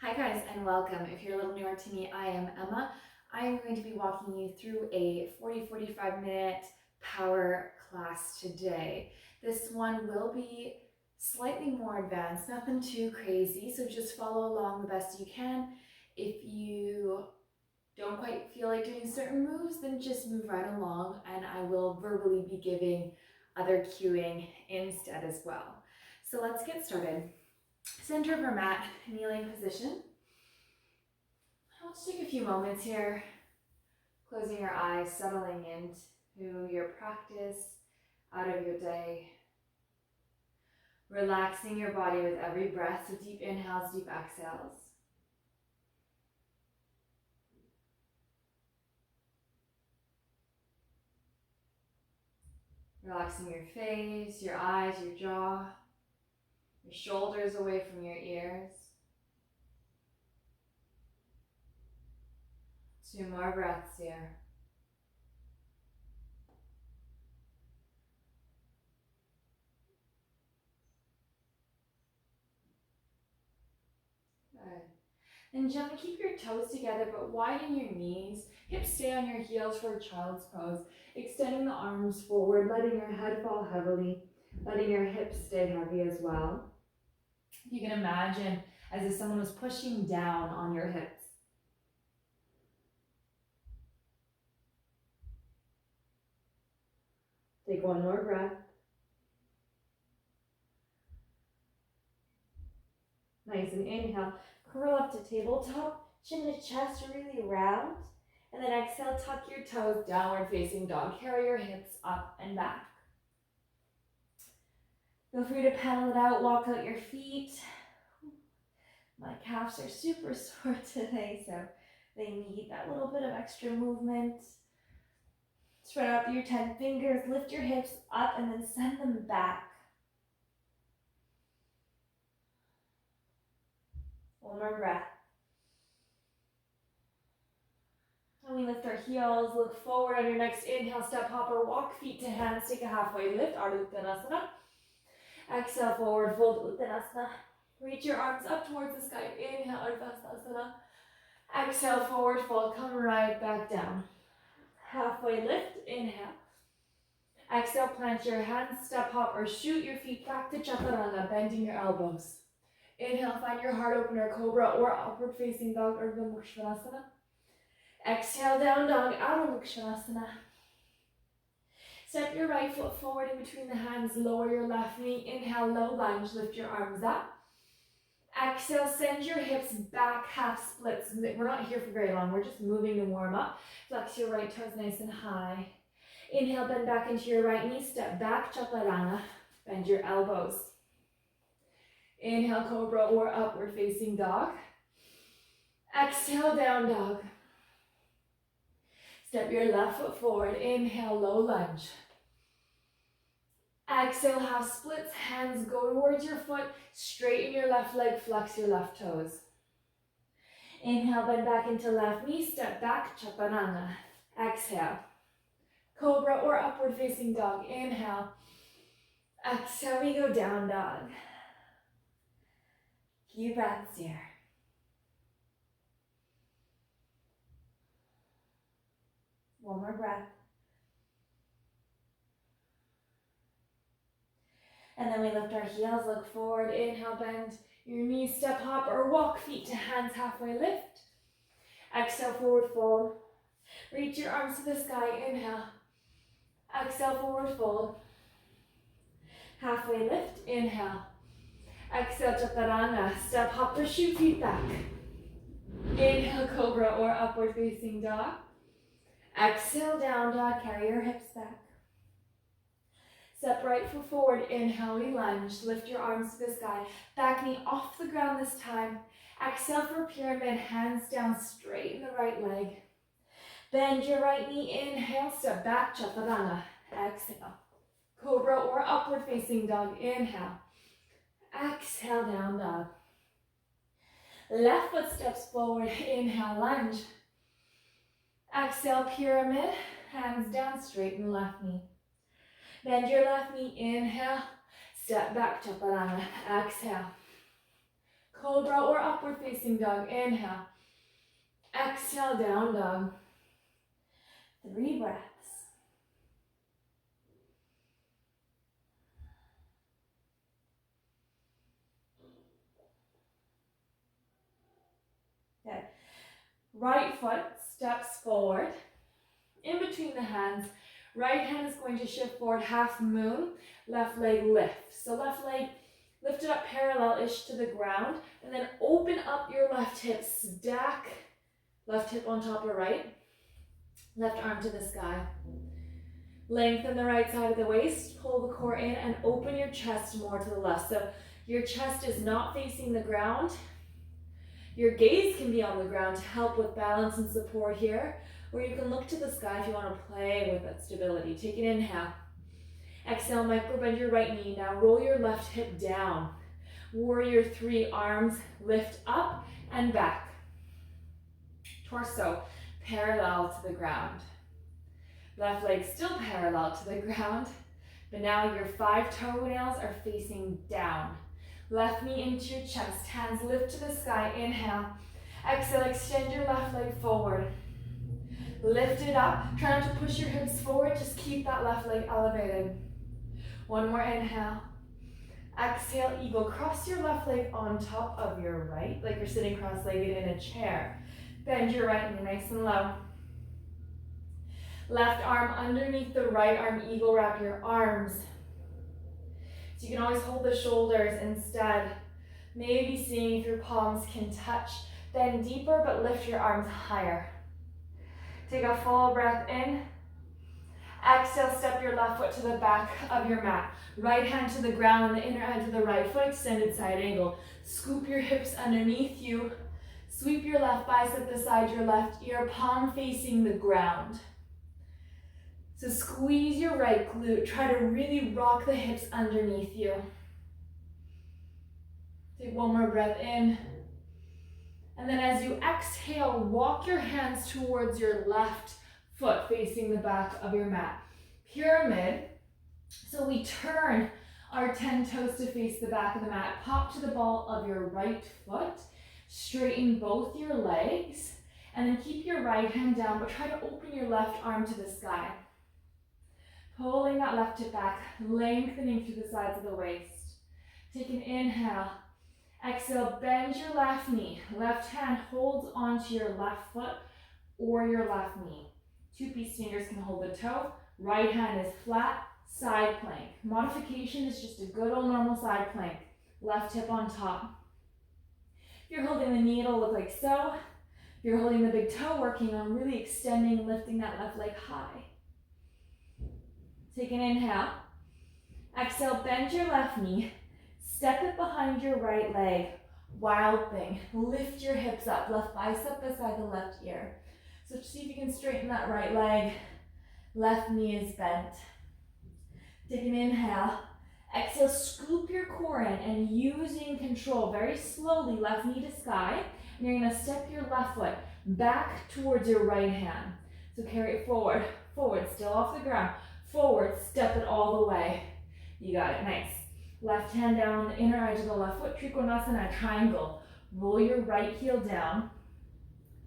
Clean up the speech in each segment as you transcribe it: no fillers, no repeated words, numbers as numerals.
Hi guys and welcome. If you're a little newer to me, I am Emma. I am going to be walking you through a 40-45 minute power class today. This one will be slightly more advanced, nothing too crazy, so just follow along the best you can. If you don't quite feel like doing certain moves, then just move right along and I will verbally be giving other cueing instead as well. So let's get started. Center of our mat, kneeling position. Let's take a few moments here, closing your eyes, settling into your practice out of your day. Relaxing your body with every breath, so deep inhales, deep exhales. Relaxing your face, your eyes, your jaw, your shoulders away from your ears. 2 more breaths here. Good. And gently keep your toes together, but widen your knees. Hips stay on your heels for a child's pose. Extending the arms forward, letting your head fall heavily, letting your hips stay heavy as well. You can imagine as if someone was pushing down on your hips. Take one more breath. Nice, and inhale, curl up to tabletop, chin to chest really round. And then exhale, tuck your toes, downward facing dog. Carry your hips up and back. Feel free to pedal it out, walk out your feet. My calves are super sore today, so they need that little bit of extra movement. Spread out your 10 fingers, lift your hips up and then send them back. One more breath. And we lift our heels, look forward on your next inhale, step hop or walk, feet to hands, take a halfway lift, Ardha Uttanasana. Exhale, forward fold, Uttanasana. Reach your arms up towards the sky, inhale, Ardha Uttanasana. Exhale, forward fold, come right back down. Halfway lift, inhale. Exhale, plant your hands, step hop or shoot your feet back to Chaturanga, bending your elbows. Inhale, find your heart opener, cobra or upward facing dog, Ardha Mukha Svanasana. Exhale, down dog, Adho Mukha Svanasana. Step your right foot forward in between the hands, lower your left knee. Inhale, low lunge, lift your arms up. Exhale, send your hips back, half splits. We're not here for very long, we're just moving to warm up. Flex your right toes nice and high. Inhale, bend back into your right knee, step back, Chaturanga, bend your elbows. Inhale, cobra or upward facing dog. Exhale, down dog. Step your left foot forward, inhale, low lunge. Exhale, half splits, hands go towards your foot, straighten your left leg, flex your left toes. Inhale, bend back into left knee, step back, Chaturanga. Exhale, cobra or upward facing dog, inhale. Exhale, we go down dog. Few breaths here. One more breath. And then we lift our heels, look forward, inhale, bend your knees, step hop or walk, feet to hands, halfway lift. Exhale, forward fold. Reach your arms to the sky, inhale. Exhale, forward fold. Halfway lift, inhale. Exhale, Chaturanga, step hop or shoot feet back. Inhale, cobra or upward facing dog. Exhale, down dog, carry your hips back. Step right foot forward, inhale, we lunge, lift your arms to the sky. Back knee off the ground this time. Exhale for pyramid, hands down, straighten the right leg. Bend your right knee, inhale, step back, Chaturanga. Exhale, cobra or upward facing dog, inhale. Exhale, down dog. Left foot steps forward, inhale, lunge. Exhale, pyramid, hands down, straighten left knee. Bend your left knee, inhale, step back, Chaturanga, exhale. Cobra or upward facing dog. Inhale. Exhale, down dog. 3 breaths. Good. Right foot steps forward. In between the hands, right hand is going to shift forward, half moon, left leg lifts. So left leg lifted up parallel-ish to the ground, and then open up your left hip, stack left hip on top of right, left arm to the sky. Lengthen the right side of the waist, pull the core in, and open your chest more to the left. So your chest is not facing the ground. Your gaze can be on the ground to help with balance and support here, or you can look to the sky if you want to play with that stability. Take an inhale. Exhale, micro bend your right knee. Now roll your left hip down. Warrior 3, arms lift up and back. Torso parallel to the ground. Left leg still parallel to the ground, but now your 5 toenails are facing down. Left knee into your chest, hands lift to the sky, inhale. Exhale, extend your left leg forward. Lift it up, try not to push your hips forward, just keep that left leg elevated. One more inhale. Exhale, eagle, cross your left leg on top of your right, like you're sitting cross-legged in a chair. Bend your right knee nice and low. Left arm underneath the right arm, eagle, wrap your arms. So you can always hold the shoulders instead. Maybe seeing if your palms can touch. Bend deeper, but lift your arms higher. Take a full breath in. Exhale, step your left foot to the back of your mat. Right hand to the ground on the inner edge of the right foot, extended side angle. Scoop your hips underneath you. Sweep your left bicep beside your left ear, palm facing the ground. So squeeze your right glute. Try to really rock the hips underneath you. Take one more breath in. And then as you exhale, walk your hands towards your left foot facing the back of your mat. Pyramid. So we turn our 10 toes to face the back of the mat. Pop to the ball of your right foot. Straighten both your legs. And then keep your right hand down, but try to open your left arm to the sky. Pulling that left hip back, lengthening through the sides of the waist. Take an inhale. Exhale, bend your left knee. Left hand holds onto your left foot or your left knee. 2-piece fingers can hold the toe. Right hand is flat, side plank. Modification is just a good old normal side plank. Left hip on top. If you're holding the knee, it'll look like so. If you're holding the big toe, working on really extending and lifting that left leg high. Take an inhale. Exhale, bend your left knee. Step it behind your right leg. Wild thing. Lift your hips up. Left bicep beside the left ear. So see if you can straighten that right leg. Left knee is bent. Take an inhale. Exhale, scoop your core in and using control very slowly, left knee to sky. And you're going to step your left foot back towards your right hand. So carry it forward, forward, still off the ground. Forward, step it all the way. You got it, nice. Left hand down on the inner edge of the left foot, Trigonometry Triangle. Roll your right heel down,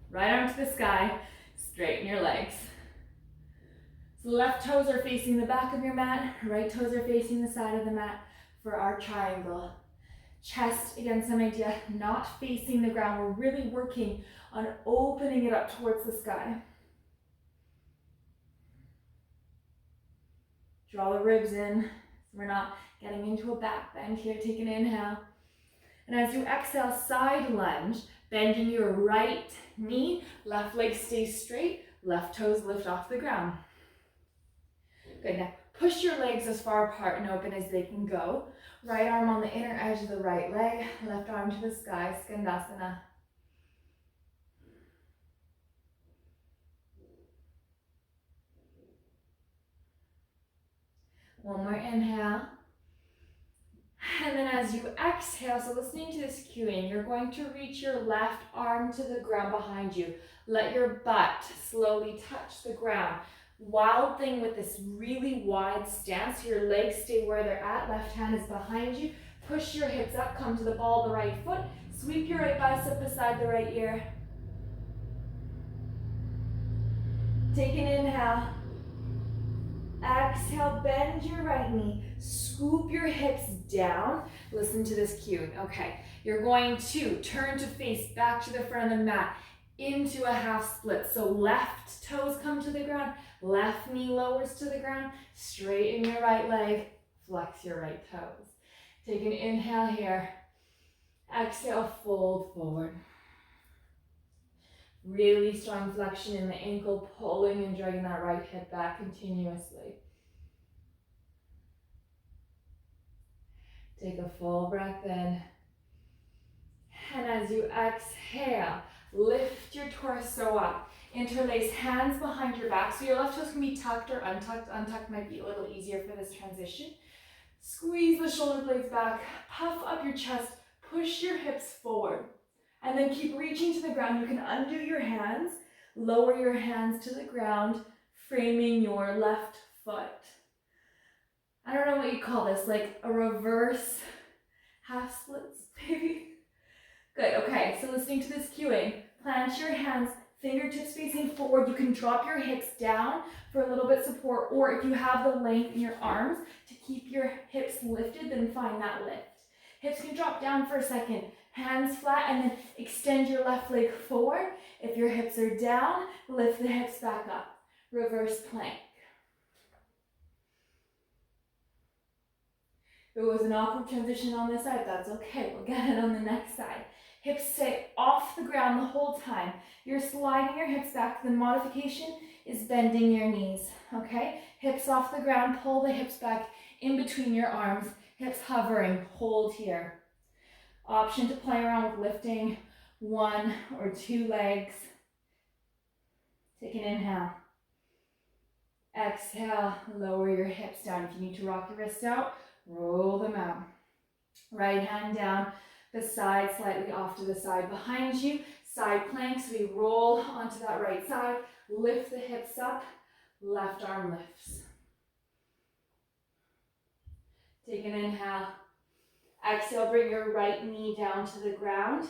right arm to the sky, straighten your legs. So left toes are facing the back of your mat, right toes are facing the side of the mat for our triangle. Chest, again, same idea, not facing the ground. We're really working on opening it up towards the sky. Draw the ribs in, so we're not getting into a back bend here. Take an inhale. And as you exhale, side lunge, bending your right knee, left leg stays straight, left toes lift off the ground. Good, now push your legs as far apart and open as they can go. Right arm on the inner edge of the right leg, left arm to the sky, Skandasana. One more inhale. And then as you exhale, so listening to this cueing, you're going to reach your left arm to the ground behind you. Let your butt slowly touch the ground. Wild thing with this really wide stance, your legs stay where they're at, left hand is behind you. Push your hips up, come to the ball of the right foot. Sweep your right bicep beside the right ear. Take an inhale. Exhale, bend your right knee. Scoop your hips down. Listen to this cue. Okay, you're going to turn to face back to the front of the mat into a half split. So left toes come to the ground, left knee lowers to the ground, straighten your right leg, flex your right toes. Take an inhale here. Exhale, fold forward. Really strong flexion in the ankle, pulling and dragging that right hip back continuously. Take a full breath in. And as you exhale, lift your torso up. Interlace hands behind your back. So your left toes can be tucked or untucked. Untucked might be a little easier for this transition. Squeeze the shoulder blades back. Puff up your chest. Push your hips forward. And then keep reaching to the ground. You can undo your hands. Lower your hands to the ground, framing your left foot. I don't know what you call this, like a reverse half splits, maybe? Good, okay, so listening to this cueing, plant your hands, fingertips facing forward. You can drop your hips down for a little bit support, or if you have the length in your arms to keep your hips lifted, then find that lift. Hips can drop down for a second, hands flat, and then extend your left leg forward. If your hips are down, lift the hips back up. Reverse plank. If it was an awkward transition on this side, that's okay. We'll get it on the next side. Hips stay off the ground the whole time. You're sliding your hips back. The modification is bending your knees, okay? Hips off the ground, pull the hips back in between your arms. Hips hovering, hold here. Option to play around with lifting one or two legs. Take an inhale. Exhale, lower your hips down. If you need to rock your wrists out, roll them out. Right hand down, the side slightly off to the side behind you. Side plank, so we roll onto that right side. Lift the hips up, left arm lifts. Take an inhale. Exhale, bring your right knee down to the ground.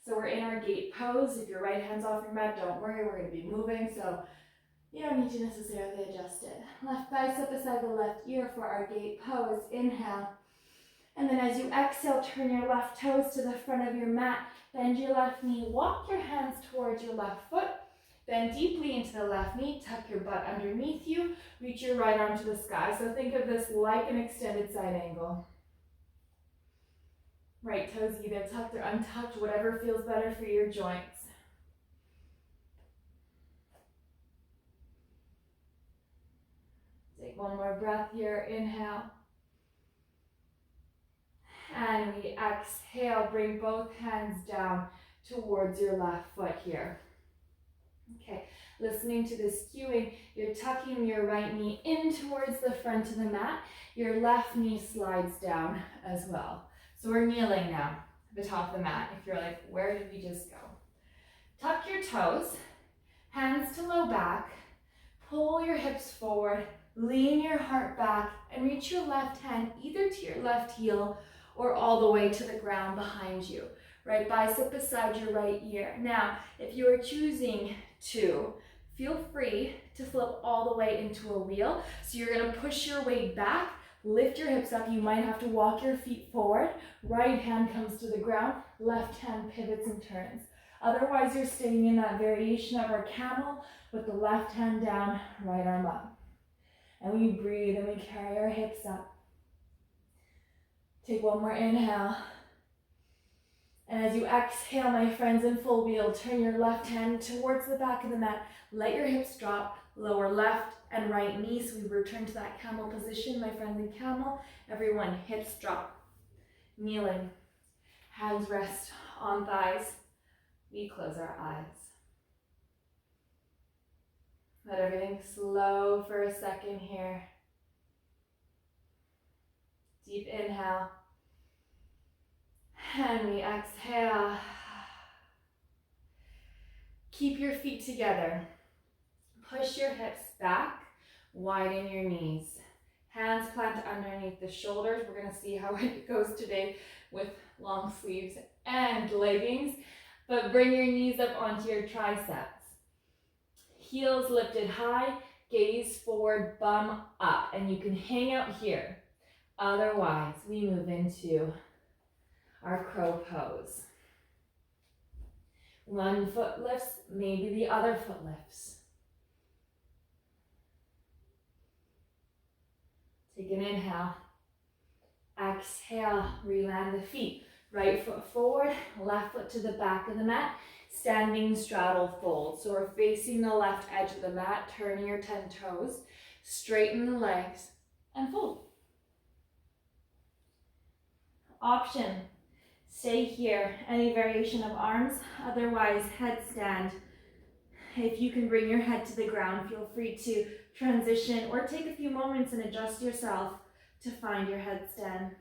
So we're in our gate pose. If your right hand's off your mat, don't worry, we're going to be moving, so you don't need to necessarily adjust it. Left bicep beside the left ear for our gate pose. Inhale. And then as you exhale, turn your left toes to the front of your mat. Bend your left knee. Walk your hands towards your left foot. Bend deeply into the left knee. Tuck your butt underneath you. Reach your right arm to the sky. So think of this like an extended side angle. Right toes either tucked or untucked, whatever feels better for your joints. Take one more breath here. Inhale. And we exhale, bring both hands down towards your left foot here. Okay, listening to this cueing, you're tucking your right knee in towards the front of the mat. Your left knee slides down as well. So we're kneeling now at the top of the mat. If you're like, where did we just go? Tuck your toes, hands to low back, pull your hips forward, lean your heart back, and reach your left hand either to your left heel or all the way to the ground behind you. Right bicep beside your right ear. Now, if you are choosing to, feel free to flip all the way into a wheel. So you're gonna push your weight back, lift your hips up. You might have to walk your feet forward. Right hand comes to the ground, left hand pivots and turns. Otherwise, you're staying in that variation of our camel with the left hand down, right arm up. And we breathe and we carry our hips up. Take one more inhale. And as you exhale, my friends, in full wheel, turn your left hand towards the back of the mat. Let your hips drop, lower left and right knees. We return to that camel position, my friends in camel. Everyone, hips drop. Kneeling. Hands rest on thighs. We close our eyes. Let everything slow for a second here. Deep inhale. And we exhale. Keep your feet together. Push your hips back. Widen your knees. Hands plant underneath the shoulders. We're gonna see how it goes today with long sleeves and leggings, but bring your knees up onto your triceps. Heels lifted high, gaze forward, bum up, and you can hang out here. Otherwise, we move into our crow pose. One foot lifts, maybe the other foot lifts. Take an inhale. Exhale, reland the feet. Right foot forward, left foot to the back of the mat. Standing straddle fold. So we're facing the left edge of the mat, turning your 10 toes. Straighten the legs and fold. Option, stay here. Any variation of arms, otherwise headstand. If you can bring your head to the ground, feel free to transition or take a few moments and adjust yourself to find your headstand.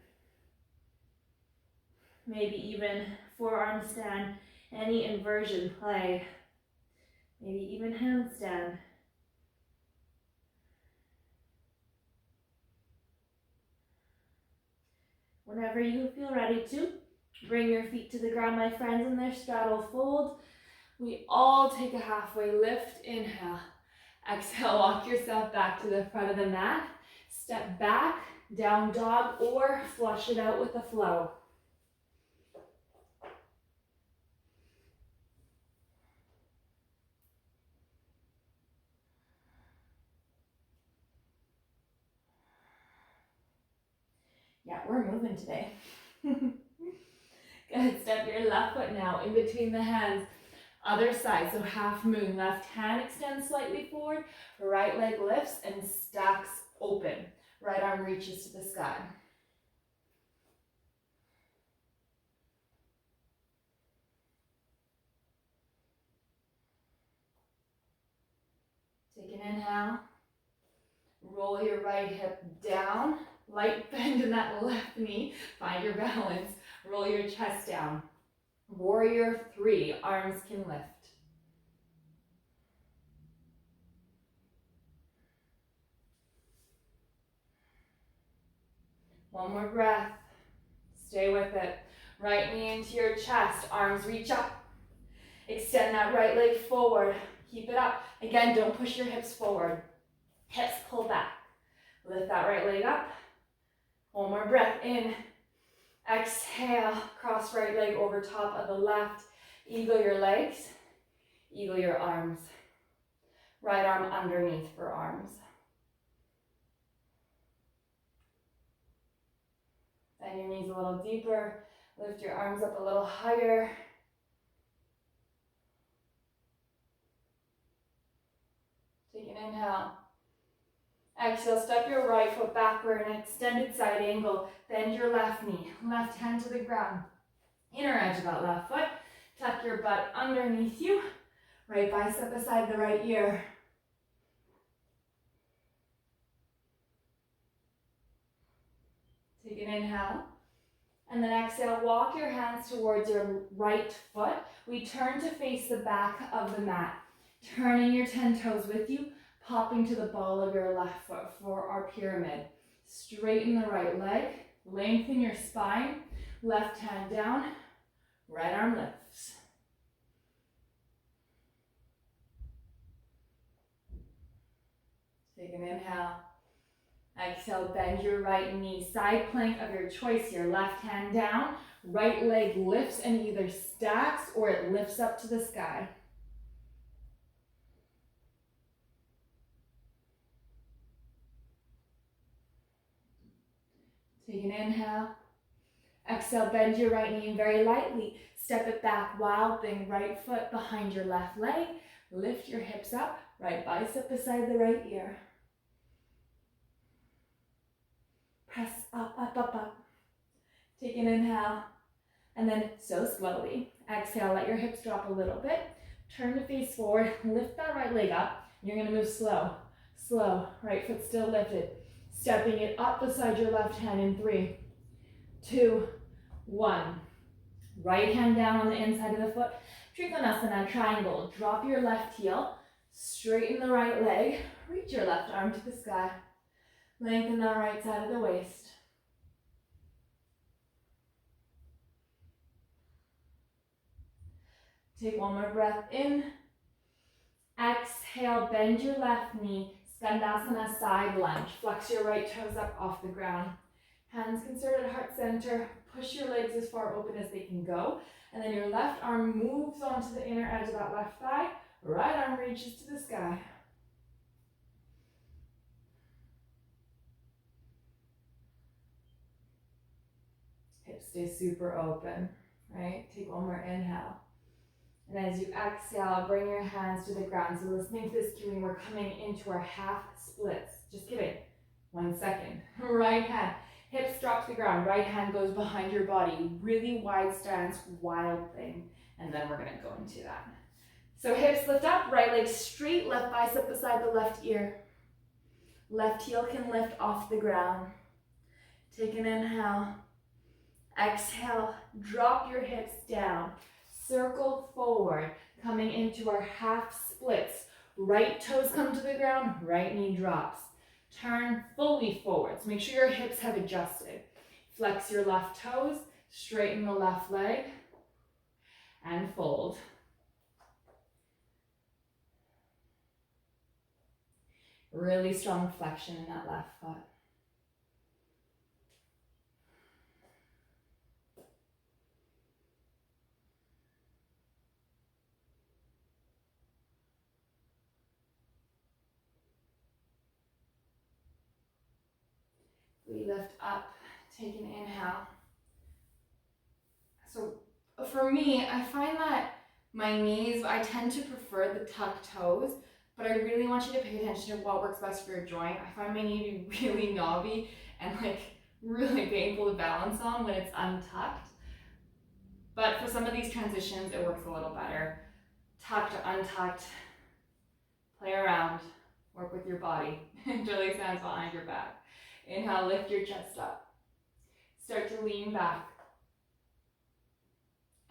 Maybe even forearm stand, any inversion play. Maybe even handstand. Whenever you feel ready to, bring your feet to the ground, my friends, in their straddle fold. We all take a halfway lift. Inhale. Exhale, walk yourself back to the front of the mat. Step back, down dog, or flush it out with a flow. Yeah, we're moving today. Good, step your left foot now in between the hands. Other side, so half moon. Left hand extends slightly forward. Right leg lifts and stacks open. Right arm reaches to the sky. Take an inhale. Roll your right hip down. Light bend in that left knee. Find your balance. Roll your chest down. Warrior 3, arms can lift. One more breath. Stay with it. Right knee into your chest. Arms reach up. Extend that right leg forward. Keep it up. Again, don't push your hips forward. Hips pull back. Lift that right leg up. One more breath in. Exhale. Cross right leg over top of the left. Eagle your legs. Eagle your arms. Right arm underneath for arms. Bend your knees a little deeper. Lift your arms up a little higher. Take an inhale. Exhale, step your right foot backward, an extended side angle. Bend your left knee, left hand to the ground. Inner edge of that left foot. Tuck your butt underneath you. Right bicep beside the right ear. Take an inhale. And then exhale, walk your hands towards your right foot. We turn to face the back of the mat. Turning your 10 toes with you, popping to the ball of your left foot for our pyramid. Straighten the right leg, lengthen your spine, left hand down, right arm lifts. Take an inhale. Exhale, bend your right knee, side plank of your choice here. Left hand down, right leg lifts and either stacks or it lifts up to the sky. Take an inhale. Exhale, bend your right knee and very lightly step it back. Wild thing, right foot behind your left leg. Lift your hips up, right bicep beside the right ear. Press up, up, up, up. Take an inhale. And then so slowly, exhale, let your hips drop a little bit. Turn to face forward, lift that right leg up. You're gonna move slow, slow. Right foot still lifted. Stepping it up beside your left hand in 3, 2, 1. Right hand down on the inside of the foot. Trigonometry Triangle. Drop your left heel. Straighten the right leg. Reach your left arm to the sky. Lengthen that right side of the waist. Take one more breath in. Exhale, bend your left knee. Skandasana, side lunge. Flex your right toes up off the ground. Hands considered at heart center. Push your legs as far open as they can go. And then your left arm moves onto the inner edge of that left thigh. Right arm reaches to the sky. Hips stay super open, right? Take one more inhale. And as you exhale, bring your hands to the ground. So listening to this cueing, we're coming into our half splits. Just kidding. 1 second. Right hand. Hips drop to the ground. Right hand goes behind your body. Really wide stance, wild thing. And then we're going to go into that. So hips lift up, right leg straight, left bicep beside the left ear. Left heel can lift off the ground. Take an inhale. Exhale, drop your hips down. Circle forward, coming into our half splits. Right toes come to the ground, right knee drops. Turn fully forward. So make sure your hips have adjusted. Flex your left toes, straighten the left leg, and fold. Really strong flexion in that left foot. We lift up, take an inhale. So for me, I find that my knees, I tend to prefer the tucked toes, but I really want you to pay attention to what works best for your joint. I find my knee to be really knobby and like really painful to balance on when it's untucked. But for some of these transitions, it works a little better. Tucked to untucked, play around, work with your body. Enjoy the hands behind your back. Inhale, lift your chest up. Start to lean back.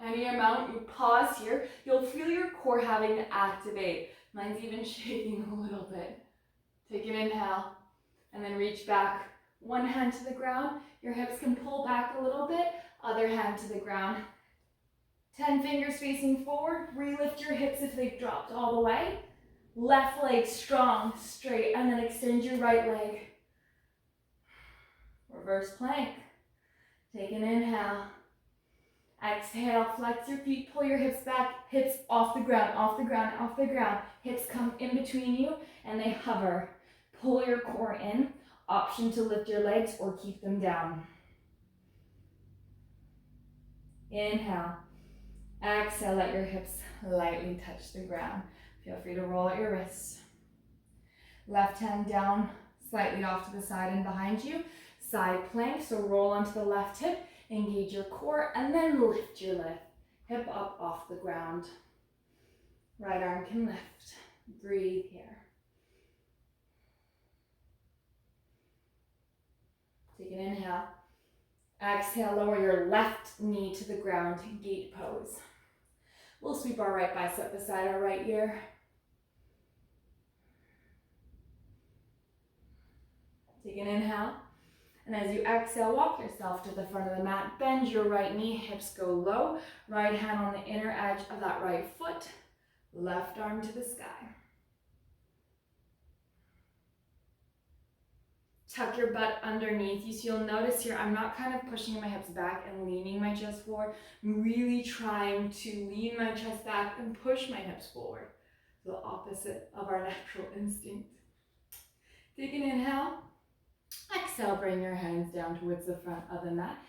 Any amount, you pause here, you'll feel your core having to activate. Mine's even shaking a little bit. Take an inhale, and then reach back. One hand to the ground, your hips can pull back a little bit, other hand to the ground. 10 fingers facing forward, re-lift your hips if they've dropped all the way. Left leg strong, straight, and then extend your right leg. Reverse plank. Take an inhale. Exhale, flex your feet, pull your hips back, hips off the ground, off the ground, off the ground. Hips come in between you and they hover. Pull your core in. Option to lift your legs or keep them down. Inhale. Exhale, let your hips lightly touch the ground. Feel free to roll out your wrists. Left hand down, slightly off to the side and behind you. Side plank, so roll onto the left hip. Engage your core and then lift your leg. Hip up off the ground. Right arm can lift. Breathe here. Take an inhale. Exhale, lower your left knee to the ground, gate pose. We'll sweep our right bicep beside our right ear. Take an inhale. And as you exhale, walk yourself to the front of the mat. Bend your right knee, hips go low. Right hand on the inner edge of that right foot. Left arm to the sky. Tuck your butt underneath you. So you'll notice here, I'm not kind of pushing my hips back and leaning my chest forward. I'm really trying to lean my chest back and push my hips forward. The opposite of our natural instinct. Take an inhale. Exhale, bring your hands down towards the front of the mat.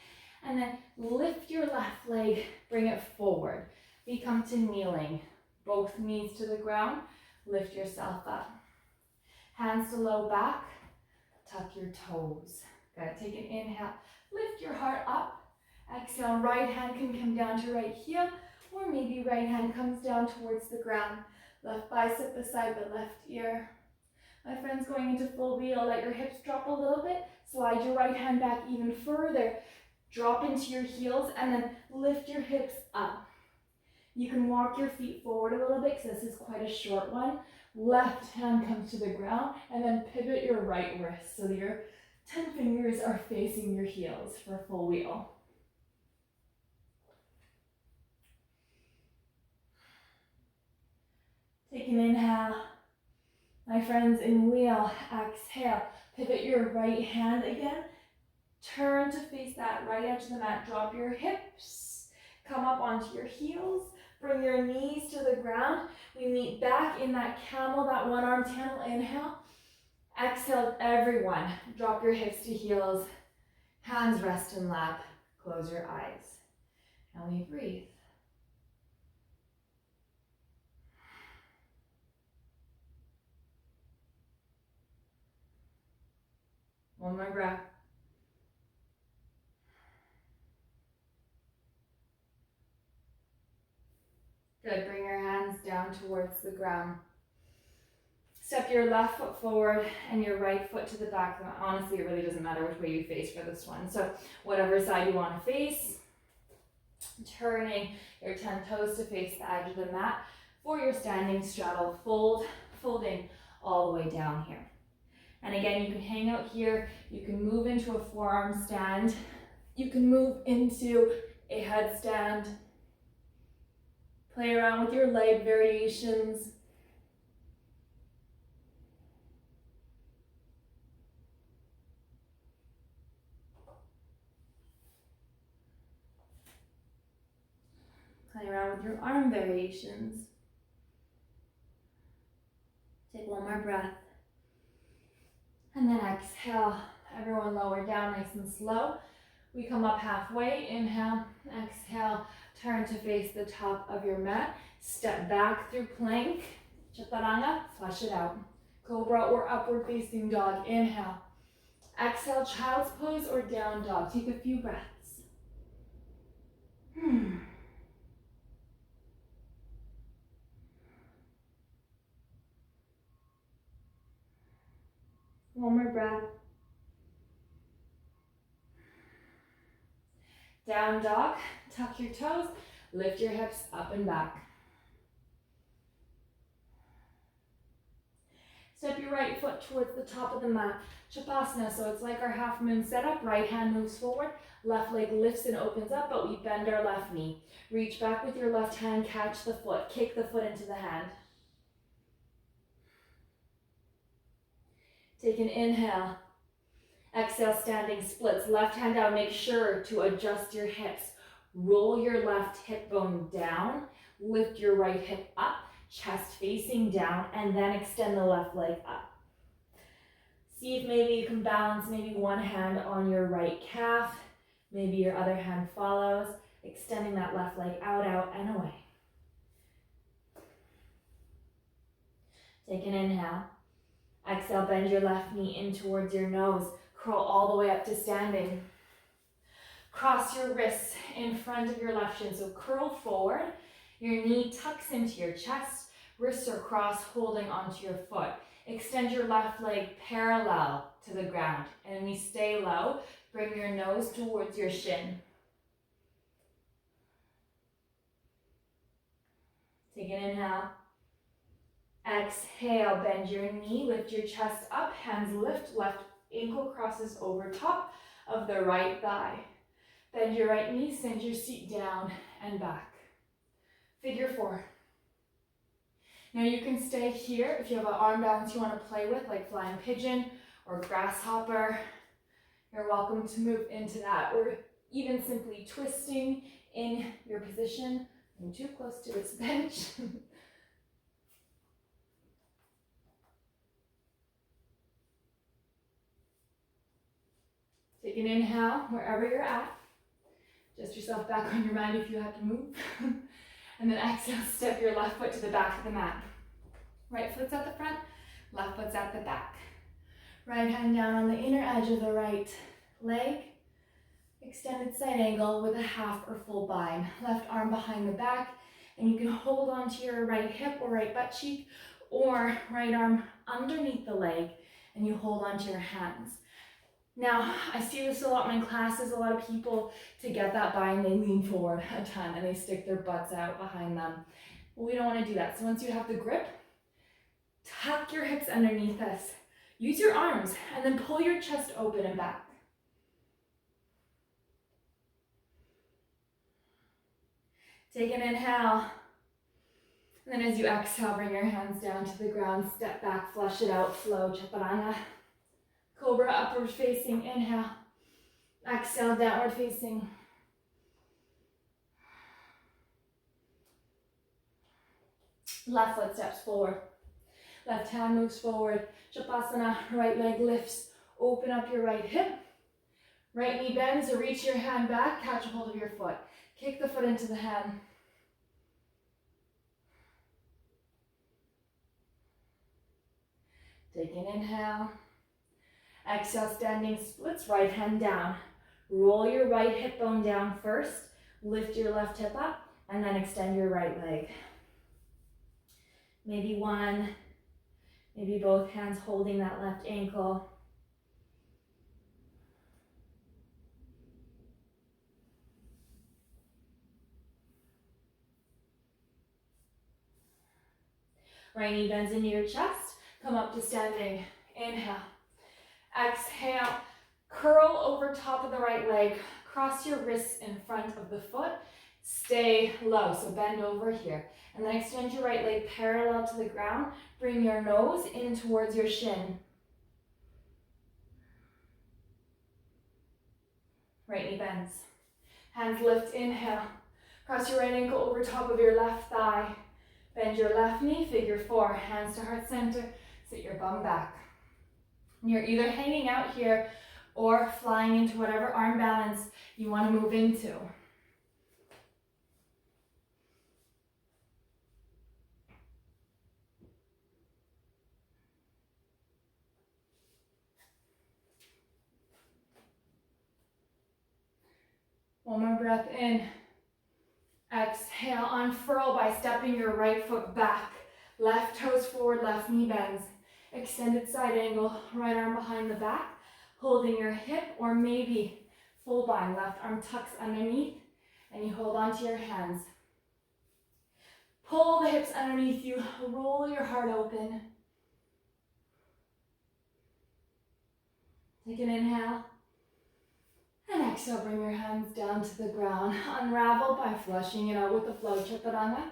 And then lift your left leg, bring it forward. We come to kneeling. Both knees to the ground. Lift yourself up. Hands to low back. Tuck your toes. Good. Take an inhale. Lift your heart up. Exhale, right hand can come down to right heel, or maybe right hand comes down towards the ground. Left bicep beside the left ear. My friends, going into full wheel, let your hips drop a little bit. Slide your right hand back even further. Drop into your heels and then lift your hips up. You can walk your feet forward a little bit because this is quite a short one. Left hand comes to the ground and then pivot your right wrist. So your 10 fingers are facing your heels for a full wheel. Take an inhale. My friends, in wheel, exhale. Pivot your right hand again. Turn to face that right edge of the mat. Drop your hips. Come up onto your heels. Bring your knees to the ground. We meet back in that camel, that one arm camel. Inhale. Exhale, everyone. Drop your hips to heels. Hands rest in lap. Close your eyes. And we breathe. One more breath. Good, bring your hands down towards the ground. Step your left foot forward and your right foot to the back. Honestly, it really doesn't matter which way you face for this one. So whatever side you want to face, turning your 10 toes to face the edge of the mat for your standing straddle fold, folding all the way down here. And again, you can hang out here. You can move into a forearm stand. You can move into a headstand. Play around with your leg variations. Play around with your arm variations. Take one more breath. And then exhale. Everyone lower down nice and slow. We come up halfway. Inhale, exhale. Turn to face the top of your mat. Step back through plank. Chaturanga, flush it out. Cobra or upward facing dog. Inhale. Exhale, child's pose or down dog. Take a few breaths. One more breath. Down dog, tuck your toes, lift your hips up and back. Step your right foot towards the top of the mat. Chapasana, so it's like our half moon setup. Right hand moves forward, left leg lifts and opens up, but we bend our left knee. Reach back with your left hand, catch the foot, kick the foot into the hand. Take an inhale. Exhale, standing splits. Left hand down, make sure to adjust your hips. Roll your left hip bone down, lift your right hip up, chest facing down, and then extend the left leg up. See if maybe you can balance maybe one hand on your right calf, maybe your other hand follows, extending that left leg out, and away. Take an inhale. Exhale, bend your left knee in towards your nose. Curl all the way up to standing. Cross your wrists in front of your left shin. So curl forward. Your knee tucks into your chest. Wrists are crossed, holding onto your foot. Extend your left leg parallel to the ground. And we stay low. Bring your nose towards your shin. Take an inhale. Exhale, bend your knee, lift your chest up, hands lift, left ankle crosses over top of the right thigh. Bend your right knee, send your seat down and back. Figure four. Now you can stay here if you have an arm balance you want to play with, like flying pigeon or grasshopper. You're welcome to move into that, or even simply twisting in your position. I'm too close to this bench. Take an inhale wherever you're at. Adjust yourself back on your mat if you have to move. And then exhale, step your left foot to the back of the mat. Right foot's at the front, left foot's at the back. Right hand down on the inner edge of the right leg. Extended side angle with a half or full bind. Left arm behind the back, and you can hold onto your right hip or right butt cheek, or right arm underneath the leg, and you hold onto your hands. Now, I see this a lot in my classes. A lot of people, to get that bind, they lean forward a ton and they stick their butts out behind them. Well, we don't want to do that. So once you have the grip, tuck your hips underneath us. Use your arms and then pull your chest open and back. Take an inhale. And then as you exhale, bring your hands down to the ground, step back, flush it out, flow, Chapasana. Cobra, upward facing, inhale. Exhale, downward facing. Left foot steps forward. Left hand moves forward. Chapasana, right leg lifts. Open up your right hip. Right knee bends, so reach your hand back, catch a hold of your foot. Kick the foot into the hand. Take an inhale. Exhale, standing splits, right hand down. Roll your right hip bone down first. Lift your left hip up, and then extend your right leg. Maybe one, maybe both hands holding that left ankle. Right knee bends into your chest. Come up to standing. Inhale. Exhale. Curl over top of the right leg. Cross your wrists in front of the foot. Stay low, so bend over here. And then extend your right leg parallel to the ground. Bring your nose in towards your shin. Right knee bends. Hands lift, inhale. Cross your right ankle over top of your left thigh. Bend your left knee, figure four. Hands to heart center. Sit your bum back. And you're either hanging out here or flying into whatever arm balance you want to move into. One more breath in. Exhale, unfurl by stepping your right foot back. Left toes forward, left knee bends. Extended side angle, right arm behind the back, holding your hip, or maybe full bind. Left arm tucks underneath, and you hold onto your hands. Pull the hips underneath you, roll your heart open. Take an inhale. And exhale, bring your hands down to the ground. Unravel by flushing it out with the flow. Chaturanga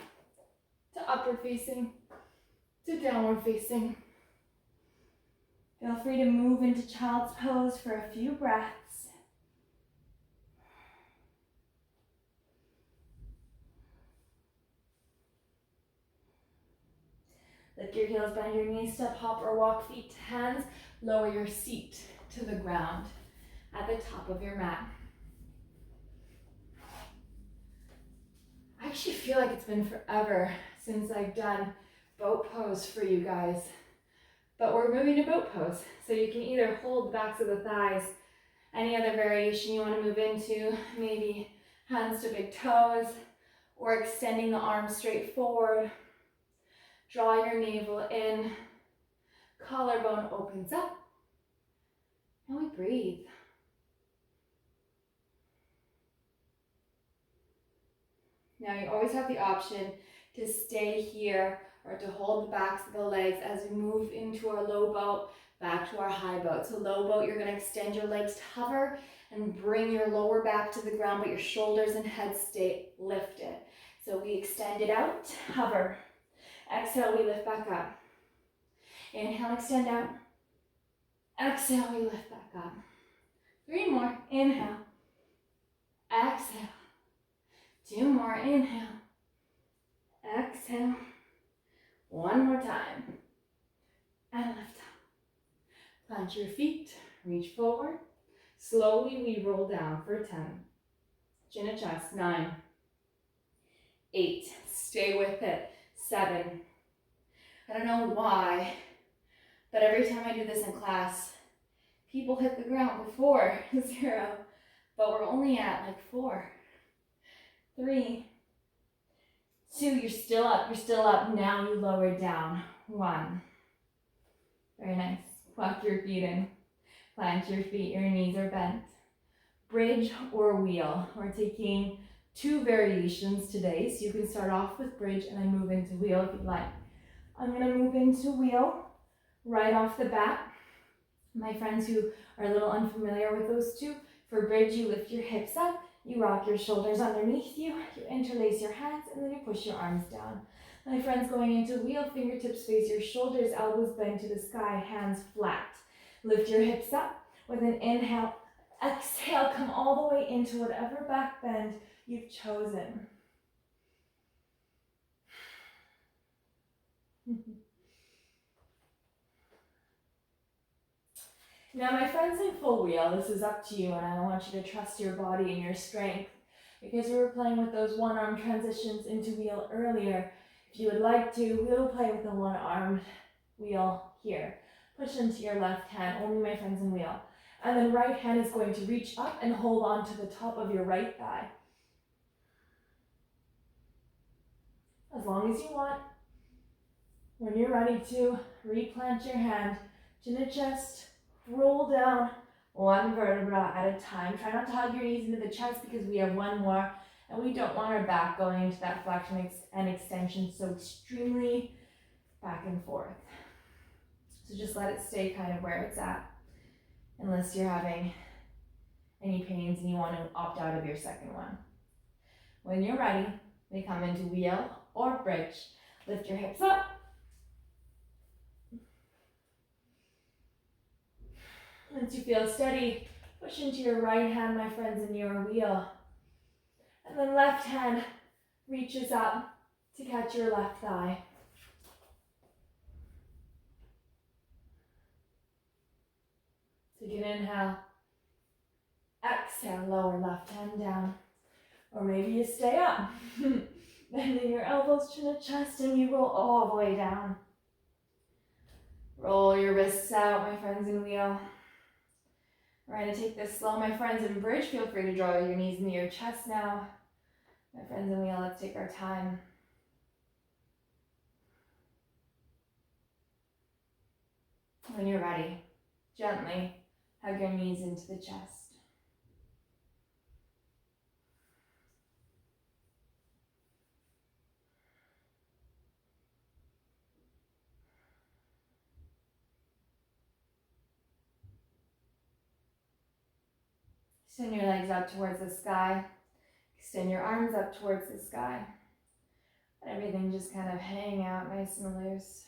to upward facing, to downward facing. Feel free to move into child's pose for a few breaths. Lift your heels, bend your knees, step, hop, or walk feet to hands. Lower your seat to the ground at the top of your mat. I actually feel like it's been forever since I've done boat pose for you guys. But we're moving to boat pose. So you can either hold the backs of the thighs, any other variation you want to move into, maybe hands to big toes, or extending the arms straight forward. Draw your navel in, collarbone opens up, and we breathe. Now you always have the option to stay here or to hold the backs of the legs as we move into our low boat, back to our high boat. So low boat, you're going to extend your legs to hover and bring your lower back to the ground, but your shoulders and head stay lifted. So we extend it out, hover. Exhale, we lift back up. Inhale, extend out. Exhale, we lift back up. 3 more. Inhale. Exhale. 2 more. Inhale. Exhale. 1 more time. And lift up. Plant your feet. Reach forward. Slowly we roll down for 10. Chin to chest. 9. 8. Stay with it. 7. I don't know why, but every time I do this in class, people hit the ground before 0, but we're only at like 4. 3, 2, you're still up. Now you lower down. 1. Very nice. Walk your feet in. Plant your feet, your knees are bent. Bridge or wheel. We're taking 2 variations today, so you can start off with bridge and then move into wheel if you'd like. I'm going to move into wheel right off the bat. My friends who are a little unfamiliar with those two, for bridge, you lift your hips up, you rock your shoulders underneath you, you interlace your hands, and then you push your arms down. My friends, going into wheel, fingertips face your shoulders, elbows bend to the sky, hands flat. Lift your hips up with an inhale. Exhale, come all the way into whatever back bend you've chosen. Now, my friends, in full wheel, this is up to you, and I want you to trust your body and your strength, because we were playing with those one-arm transitions into wheel earlier. If you would like to, we'll play with the one-armed wheel here. Push into your left hand, only my friends in wheel. And then right hand is going to reach up and hold on to the top of your right thigh. As long as you want. When you're ready to, replant your hand, chin to chest, roll down one vertebra at a time. Try not to hug your knees into the chest because we have one more, and we don't want our back going into that flexion and extension so extremely back and forth. So just let it stay kind of where it's at, unless you're having any pains and you want to opt out of your second one. When you're ready, we come into wheel or bridge. Lift your hips up. Once you feel steady, push into your right hand, my friends, in your wheel. And then left hand reaches up to catch your left thigh. Take an inhale. Exhale, lower left hand down. Or maybe you stay up. Bending your elbows, chin to chest, and you roll all the way down. Roll your wrists out, my friends, in wheel. We're going to take this slow, my friends, in bridge. Feel free to draw your knees into your chest now. My friends in wheel, let's take our time. When you're ready, gently hug your knees into the chest. Extend your legs up towards the sky. Extend your arms up towards the sky. Let everything just kind of hang out nice and loose.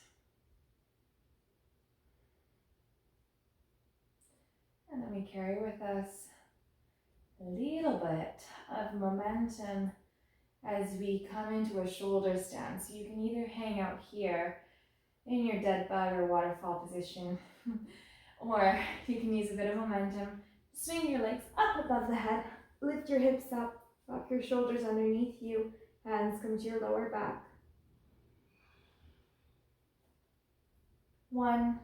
And then we carry with us a little bit of momentum as we come into a shoulder stand. So you can either hang out here in your dead bug or waterfall position, or you can use a bit of momentum. Swing your legs up above the head, lift your hips up, rock your shoulders underneath you, hands come to your lower back. 1,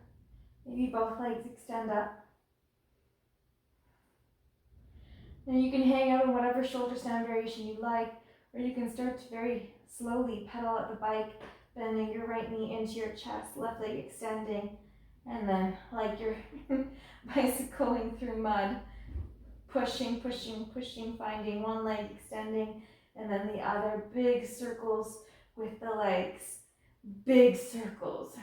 maybe both legs extend up. And you can hang out in whatever shoulder stand variation you like, or you can start to very slowly pedal at the bike, bending your right knee into your chest, left leg extending, and then like you're bicycling through mud, pushing, finding one leg extending, and then the other, big circles with the legs, big circles.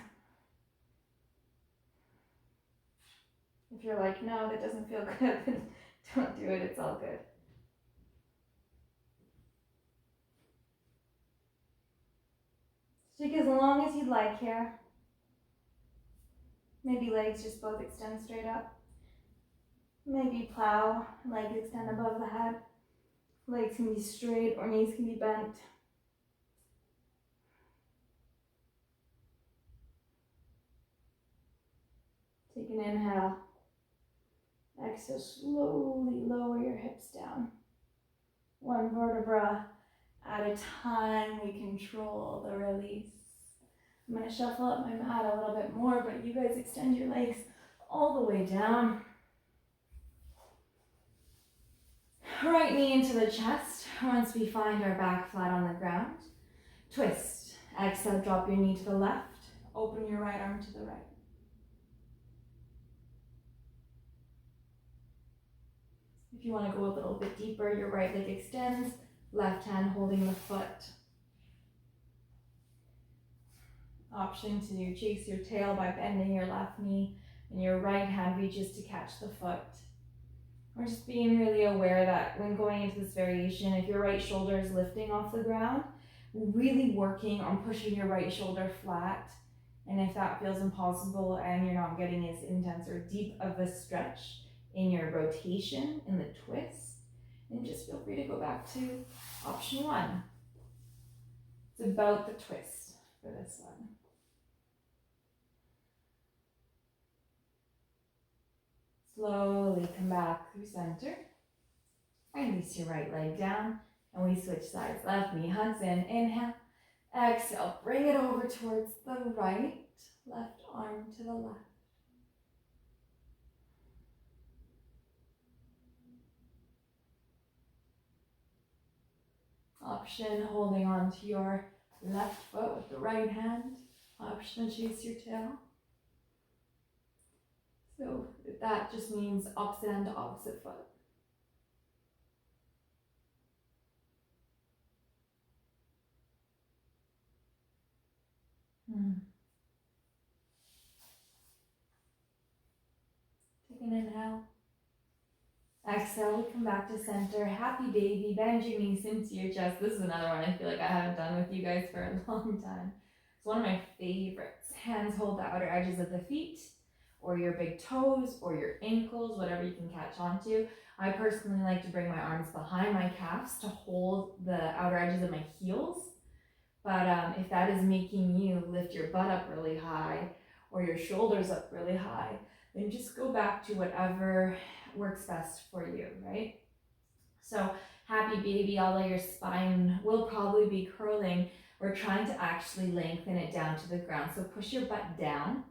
If you're like, no, that doesn't feel good, then don't do it, it's all good. Take as long as you'd like here. Maybe legs just both extend straight up. Maybe plow, legs extend above the head. Legs can be straight or knees can be bent. Take an inhale. Exhale, slowly lower your hips down. One vertebra at a time, we control the release. I'm going to shuffle up my mat a little bit more, but you guys extend your legs all the way down. Right knee into the chest. Once we find our back flat on the ground, twist. Exhale, drop your knee to the left. Open your right arm to the right. If you want to go a little bit deeper, your right leg extends, left hand holding the foot. Option to chase your tail by bending your left knee and your right hand reaches to catch the foot. We're just being really aware that when going into this variation, if your right shoulder is lifting off the ground, really working on pushing your right shoulder flat. And if that feels impossible and you're not getting as intense or deep of a stretch in your rotation, in the twist, then just feel free to go back to option 1. It's about the twist for this one. Slowly come back through center. Release your right leg down, and we switch sides. Left knee hugs in. Inhale. Exhale. Bring it over towards the right. Left arm to the left. Option, holding on to your left foot with the right hand. Option, chase your tail. So that just means opposite hand to opposite foot. Take an inhale. Exhale, we come back to center. Happy baby, bend your knees into your chest. This is another one I feel like I haven't done with you guys for a long time. It's one of my favorites. Hands hold the outer edges of the feet, or your big toes, or your ankles, whatever you can catch onto. I personally like to bring my arms behind my calves to hold the outer edges of my heels. But if that is making you lift your butt up really high, or your shoulders up really high, then just go back to whatever works best for you, right? So happy baby, although your spine will probably be curling, we're trying to actually lengthen it down to the ground. So push your butt down,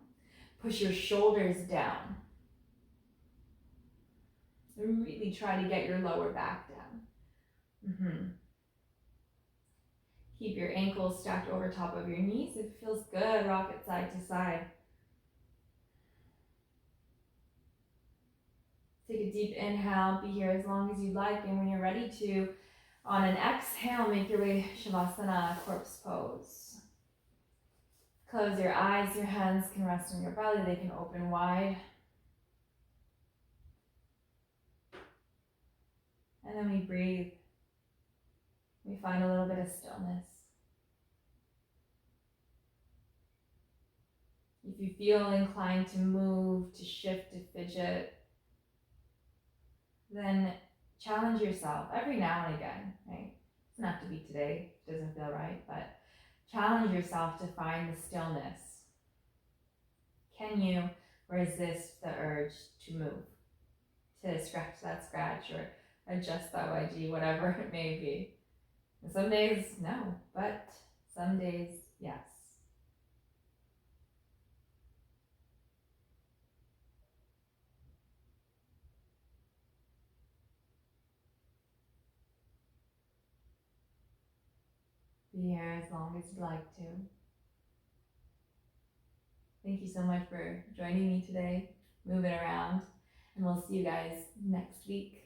push your shoulders down. Really try to get your lower back down. Keep your ankles stacked over top of your knees. If it feels good, rock it side to side. Take a deep inhale, be here as long as you'd like, and when you're ready to, on an exhale, make your way to Shavasana, corpse pose. Close your eyes, your hands can rest on your belly, they can open wide. And then we breathe. We find a little bit of stillness. If you feel inclined to move, to shift, to fidget, then challenge yourself every now and again, right? It doesn't have to be today, it doesn't feel right, but challenge yourself to find the stillness. Can you resist the urge to move, to stretch that scratch or adjust that wedgie, whatever it may be? And some days, no, but some days, yes. Be here as long as you'd like to. Thank you so much for joining me today, moving around, and we'll see you guys next week.